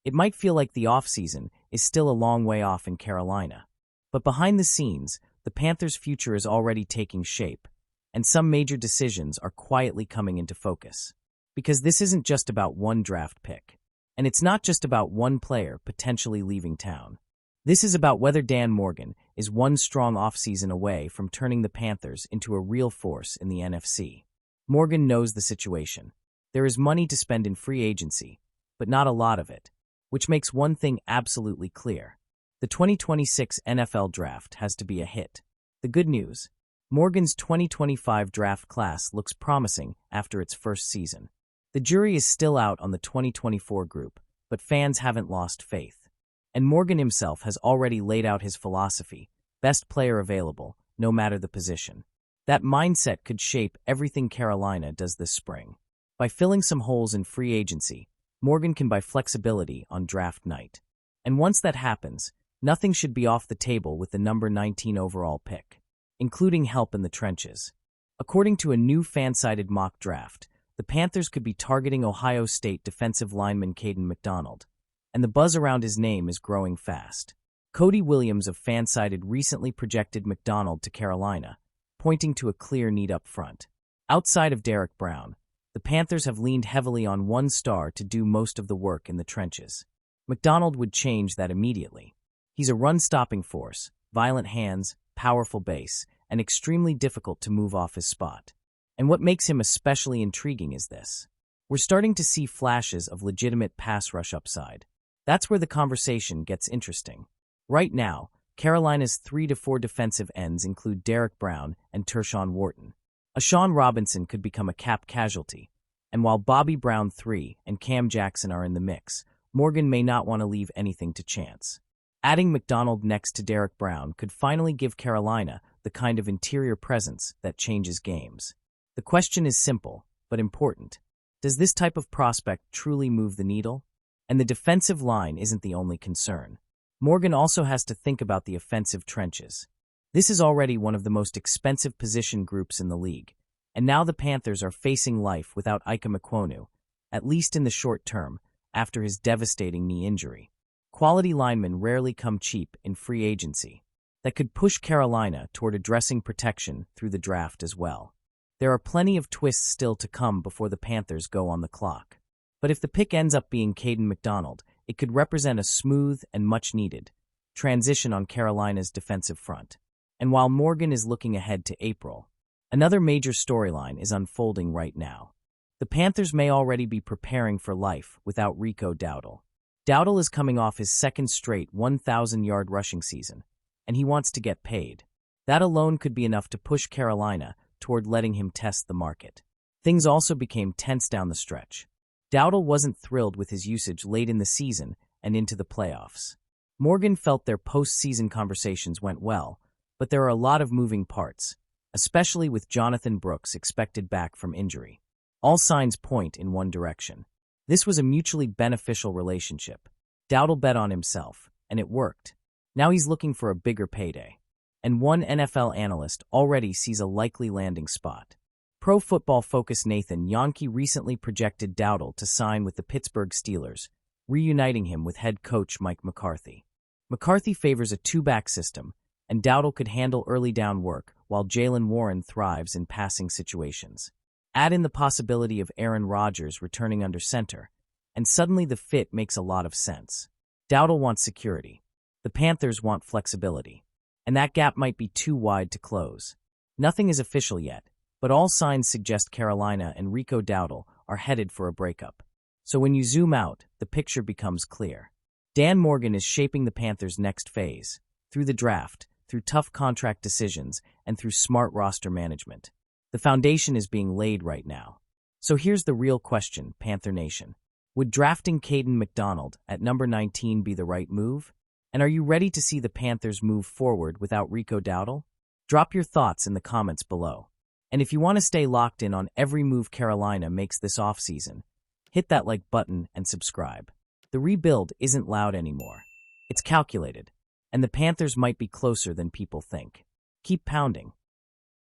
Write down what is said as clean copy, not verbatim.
It might feel like the offseason is still a long way off in Carolina. But behind the scenes, the Panthers' future is already taking shape, and some major decisions are quietly coming into focus. Because this isn't just about one draft pick, and it's not just about one player potentially leaving town. This is about whether Dan Morgan is one strong offseason away from turning the Panthers into a real force in the NFC. Morgan knows the situation. There is money to spend in free agency, but not a lot of it, which makes one thing absolutely clear. The 2026 NFL Draft has to be a hit. The good news: Morgan's 2025 draft class looks promising after its first season. The jury is still out on the 2024 group, but fans haven't lost faith. And Morgan himself has already laid out his philosophy: best player available, no matter the position. That mindset could shape everything Carolina does this spring. By filling some holes in free agency, Morgan can buy flexibility on draft night. And once that happens, nothing should be off the table with the number 19 overall pick, including help in the trenches. According to a new fan-sided mock draft, the Panthers could be targeting Ohio State defensive lineman Kayden McDonald, and the buzz around his name is growing fast. Cody Williams of Fansided recently projected McDonald to Carolina, pointing to a clear need up front. Outside of Derrick Brown, the Panthers have leaned heavily on one star to do most of the work in the trenches. McDonald would change that immediately. He's a run-stopping force, violent hands, powerful base, and extremely difficult to move off his spot. And what makes him especially intriguing is this: we're starting to see flashes of legitimate pass rush upside. That's where the conversation gets interesting. Right now, Carolina's 3 to 4 defensive ends include Derrick Brown and Tershawn Wharton. Ashawn Robinson could become a cap casualty, and while Bobby Brown III and Cam Jackson are in the mix, Morgan may not want to leave anything to chance. Adding McDonald next to Derrick Brown could finally give Carolina the kind of interior presence that changes games. The question is simple, but important. Does this type of prospect truly move the needle? And the defensive line isn't the only concern. Morgan also has to think about the offensive trenches. This is already one of the most expensive position groups in the league, and now the Panthers are facing life without Ike Ekwonu, at least in the short term, after his devastating knee injury. Quality linemen rarely come cheap in free agency. That could push Carolina toward addressing protection through the draft as well. There are plenty of twists still to come before the Panthers go on the clock. But if the pick ends up being Kayden McDonald, it could represent a smooth and much-needed transition on Carolina's defensive front. And while Morgan is looking ahead to April, another major storyline is unfolding right now. The Panthers may already be preparing for life without Rico Dowdle. Dowdle is coming off his second straight 1,000-yard rushing season, and he wants to get paid. That alone could be enough to push Carolina toward letting him test the market. Things also became tense down the stretch. Dowdle wasn't thrilled with his usage late in the season and into the playoffs. Morgan felt their post-season conversations went well, but there are a lot of moving parts, especially with Jonathan Brooks expected back from injury. All signs point in one direction. This was a mutually beneficial relationship. Dowdle bet on himself, and it worked. Now he's looking for a bigger payday. And one NFL analyst already sees a likely landing spot. Pro Football Focus Nathan Yonke recently projected Dowdle to sign with the Pittsburgh Steelers, reuniting him with head coach Mike McCarthy. McCarthy favors a two-back system, and Dowdle could handle early down work while Jaylen Warren thrives in passing situations. Add in the possibility of Aaron Rodgers returning under center, and suddenly the fit makes a lot of sense. Dowdle wants security. The Panthers want flexibility. And that gap might be too wide to close. Nothing is official yet, but all signs suggest Carolina and Rico Dowdle are headed for a breakup. So when you zoom out, the picture becomes clear. Dan Morgan is shaping the Panthers' next phase, through the draft, through tough contract decisions, and through smart roster management. The foundation is being laid right now. So here's the real question, Panther Nation. Would drafting Kayden McDonald at number 19 be the right move? And are you ready to see the Panthers move forward without Rico Dowdle? Drop your thoughts in the comments below. And if you want to stay locked in on every move Carolina makes this offseason, hit that like button and subscribe. The rebuild isn't loud anymore. It's calculated, and the Panthers might be closer than people think. Keep pounding.